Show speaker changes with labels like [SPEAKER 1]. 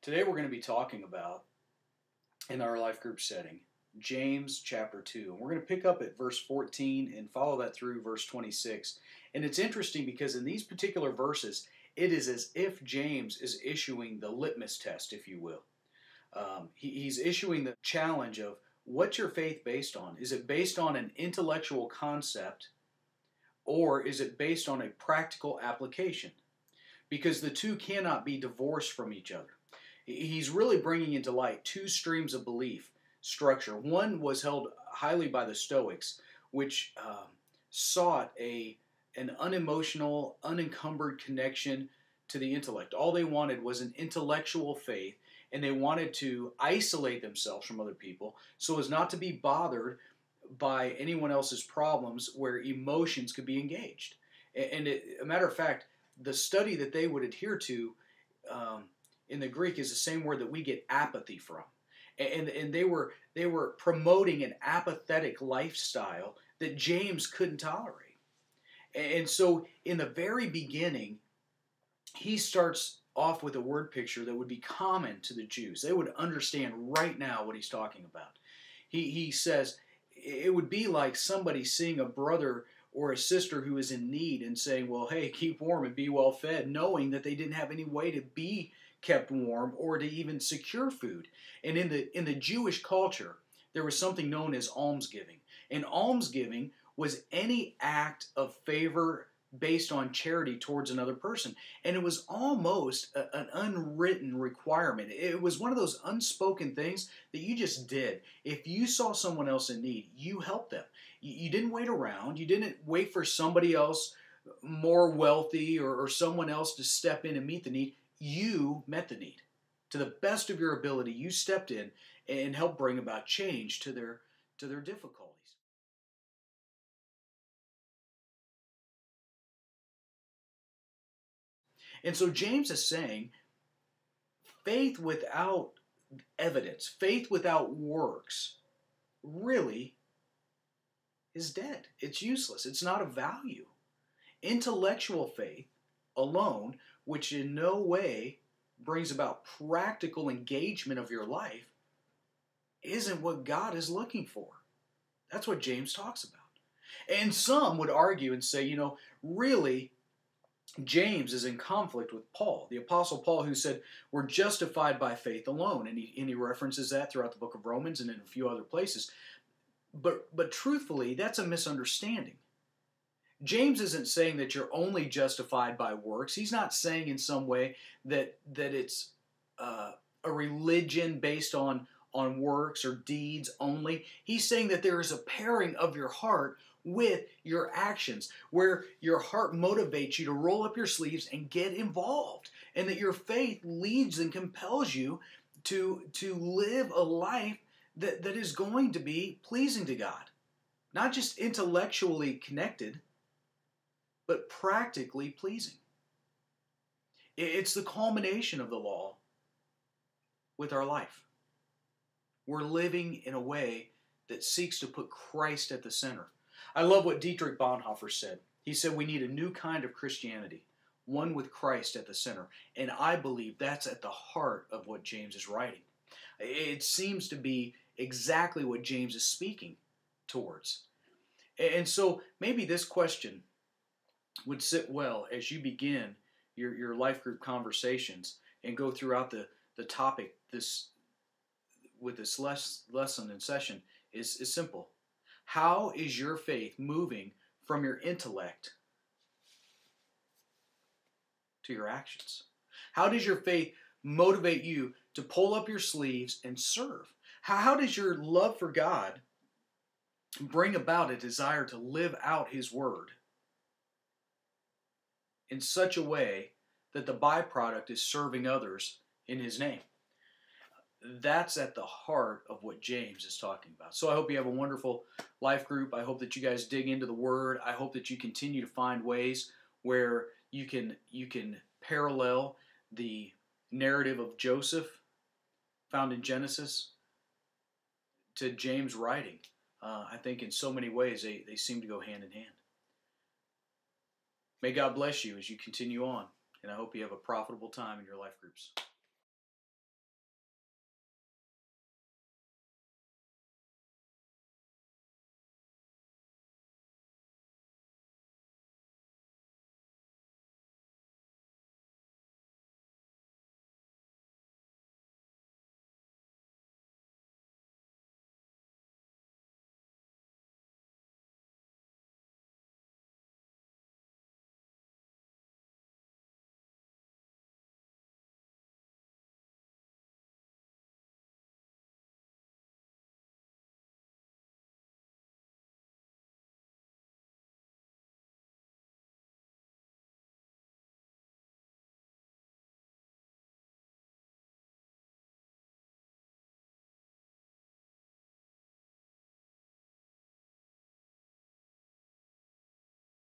[SPEAKER 1] Today we're going to be talking about, in our life group setting, James chapter 2. And we're going to pick up at verse 14 and follow that through verse 26. And it's interesting because in these particular verses, it is as if James is issuing the litmus test, if you will. He's issuing the challenge of, what's your faith based on? Is it based on an intellectual concept, or is it based on a practical application? Because the two cannot be divorced from each other. He's really bringing into light two streams of belief structure. One was held highly by the Stoics, which sought an unemotional, unencumbered connection to the intellect. All they wanted was an intellectual faith, and they wanted to isolate themselves from other people so as not to be bothered by anyone else's problems where emotions could be engaged. And a matter of fact, the study that they would adhere to in the Greek is the same word that we get apathy from. And they were promoting an apathetic lifestyle that James couldn't tolerate. And so in the very beginning, he starts off with a word picture that would be common to the Jews. They would understand right now what he's talking about. He says it would be like somebody seeing a brother or a sister who is in need and saying, well, hey, keep warm and be well fed, knowing that they didn't have any way to be kept warm or to even secure food. And in the Jewish culture, there was something known as almsgiving. And almsgiving was any act of favor based on charity towards another person. And it was almost an unwritten requirement. It was one of those unspoken things that you just did. If you saw someone else in need, you helped them. You didn't wait around. You didn't wait for somebody else more wealthy or someone else to step in and meet the need. You met the need. To the best of your ability, you stepped in and helped bring about change to their difficulties. And so James is saying, faith without evidence, faith without works, really is dead. It's useless. It's not of value. Intellectual faith alone, which in no way brings about practical engagement of your life, isn't what God is looking for. That's what James talks about. And some would argue and say, really, James is in conflict with Paul, the Apostle Paul, who said we're justified by faith alone. And he references that throughout the book of Romans and in a few other places. But truthfully, that's a misunderstanding. James isn't saying that you're only justified by works. He's not saying in some way that it's a religion based on works or deeds only. He's saying that there is a pairing of your heart with your actions, where your heart motivates you to roll up your sleeves and get involved, and that your faith leads and compels you to live a life that is going to be pleasing to God. Not just intellectually connected, but practically pleasing. It's the culmination of the law with our life. We're living in a way that seeks to put Christ at the center. I love what Dietrich Bonhoeffer said. He said we need a new kind of Christianity, one with Christ at the center. And I believe that's at the heart of what James is writing. It seems to be exactly what James is speaking towards. And so maybe this question would sit well as you begin your life group conversations and go throughout the topic with this lesson and session is simple. How is your faith moving from your intellect to your actions? How does your faith motivate you to pull up your sleeves and serve? How does your love for God bring about a desire to live out His Word in such a way that the byproduct is serving others in His name? That's at the heart of what James is talking about. So I hope you have a wonderful life group. I hope that you guys dig into the Word. I hope that you continue to find ways where you can parallel the narrative of Joseph found in Genesis to James' writing. I think in so many ways they seem to go hand in hand. May God bless you as you continue on, and I hope you have a profitable time in your life groups.